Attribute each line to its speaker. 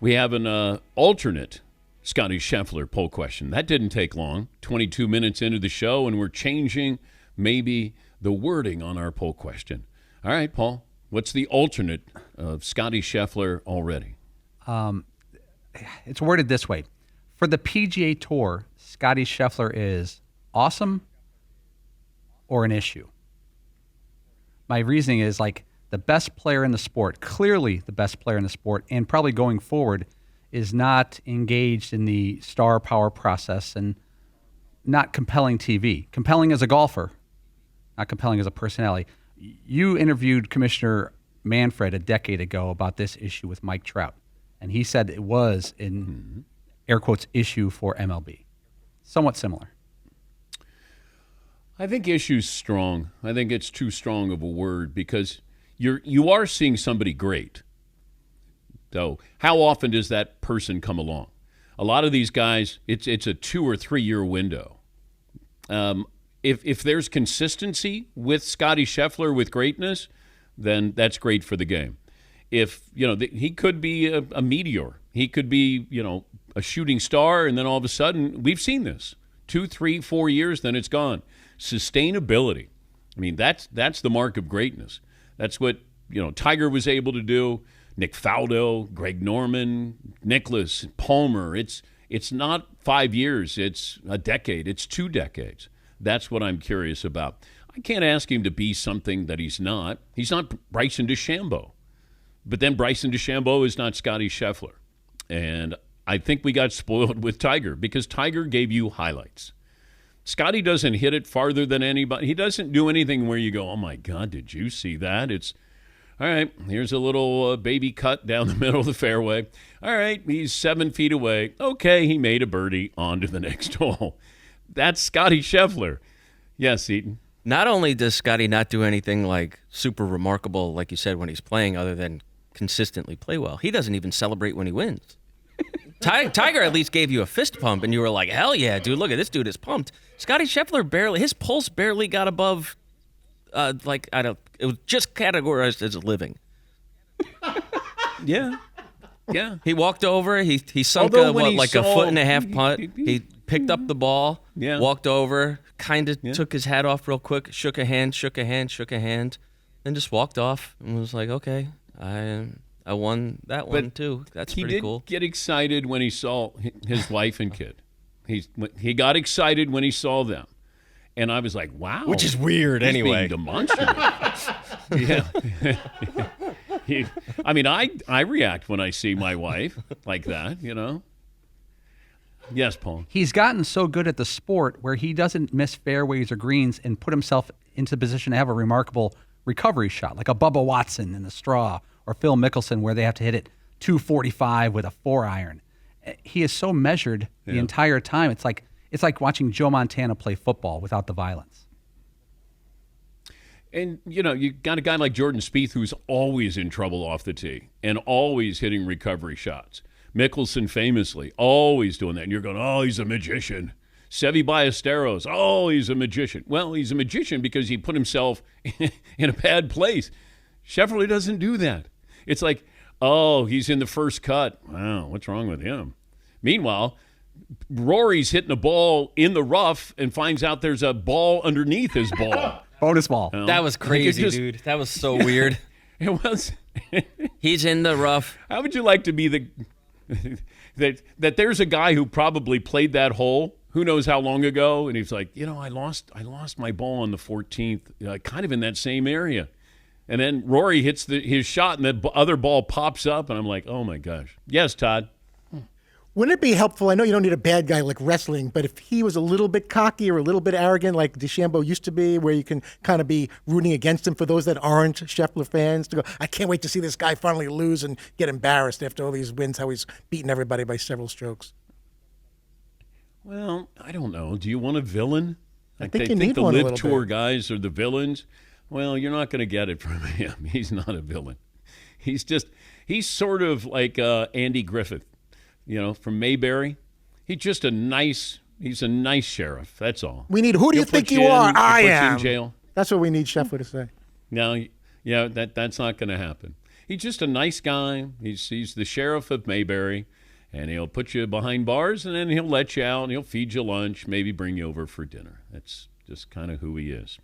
Speaker 1: We have an alternate Scottie Scheffler poll question. That didn't take long. 22 minutes into the show, and we're changing maybe the wording on our poll question. All right, Paul, what's the alternate of Scottie Scheffler already?
Speaker 2: It's worded this way. For the PGA Tour, Scottie Scheffler is awesome or an issue. My reasoning is like the best player in the sport, clearly the best player in the sport, and probably going forward is not engaged in the star power process and not compelling TV. Compelling as a golfer, not compelling as a personality. You interviewed Commissioner Manfred a decade ago about this issue with Mike Trout, and he said it was an air quotes issue for MLB. Somewhat similar.
Speaker 1: I think issue's strong. I think it's too strong of a word because you are seeing somebody great. So how often does that person come along? A lot of these guys, it's a 2 or 3 year window. If there's consistency with Scottie Scheffler with greatness, then that's great for the game. If he could be a meteor, he could be a shooting star, and then all of a sudden we've seen this 2, 3, 4 years, then it's gone. Sustainability. I mean, that's the mark of greatness. That's what Tiger was able to do. Nick Faldo, Greg Norman, Nicklaus, Palmer. It's not 5 years. It's a decade. It's 2 decades. That's what I'm curious about. I can't ask him to be something that he's not. He's not Bryson DeChambeau. But then Bryson DeChambeau is not Scottie Scheffler. And I think we got spoiled with Tiger because Tiger gave you highlights. Scottie doesn't hit it farther than anybody. He doesn't do anything where you go, oh, my God, did you see that? It's, all right, here's a little baby cut down the middle of the fairway. All right, he's 7 feet away. Okay, he made a birdie on to the next hole. That's Scottie Scheffler. Yes, Eaton.
Speaker 3: Not only does Scottie not do anything like super remarkable, like you said, when he's playing, other than consistently play well, he doesn't even celebrate when he wins. Tiger at least gave you a fist pump, and you were like, hell yeah, dude, look at this dude is pumped. Scottie Scheffler his pulse barely got above, it was just categorized as a living.
Speaker 1: Yeah. Yeah.
Speaker 3: He walked over, he sunk a 1.5 putt. He picked up the ball, walked over, kind of took his hat off real quick, shook a hand, then just walked off and was like, okay, I won that one too. That's pretty cool.
Speaker 1: He did get excited when he saw his wife and kid. He got excited when he saw them. And I was like, wow.
Speaker 4: Which is weird anyway.
Speaker 1: Being demonstrative. Yeah. I react when I see my wife like that, Yes, Paul.
Speaker 2: He's gotten so good at the sport where he doesn't miss fairways or greens and put himself into the position to have a remarkable recovery shot, like a Bubba Watson in the straw or Phil Mickelson where they have to hit it 245 with a 4-iron. He is so measured the entire time. It's like watching Joe Montana play football without the violence.
Speaker 1: And, you got a guy like Jordan Spieth who's always in trouble off the tee and always hitting recovery shots. Mickelson famously always doing that. And you're going, oh, he's a magician. Seve Ballesteros, oh, he's a magician. Well, he's a magician because he put himself in a bad place. Scheffler doesn't do that. It's like, oh, he's in the first cut. Wow, what's wrong with him? Meanwhile, Rory's hitting a ball in the rough and finds out there's a ball underneath his ball.
Speaker 2: Bonus ball.
Speaker 3: That was crazy, dude. That was so weird.
Speaker 1: It was.
Speaker 3: He's in the rough.
Speaker 1: How would you like to be that there's a guy who probably played that hole who knows how long ago, and he's like, I lost my ball on the 14th, kind of in that same area. And then Rory hits his shot, and the other ball pops up, and I'm like, oh, my gosh. Yes, Todd?
Speaker 5: Wouldn't it be helpful? I know you don't need a bad guy like wrestling, but if he was a little bit cocky or a little bit arrogant like DeChambeau used to be, where you can kind of be rooting against him for those that aren't Scheffler fans, to go, I can't wait to see this guy finally lose and get embarrassed after all these wins, how he's beaten everybody by several strokes.
Speaker 1: Well, I don't know. Do you want a villain?
Speaker 5: I think you need one a little bit.
Speaker 1: The LIV Tour guys are the villains. Well, you're not going to get it from him. He's not a villain. He's sort of like Andy Griffith, from Mayberry. He's a nice sheriff. That's all.
Speaker 5: We need, who do you think you are? I am.
Speaker 1: In jail.
Speaker 5: That's what we need Scheffler to say.
Speaker 1: No, yeah, that's not going to happen. He's just a nice guy. He's the sheriff of Mayberry, and he'll put you behind bars, and then he'll let you out, and he'll feed you lunch, maybe bring you over for dinner. That's just kind of who he is.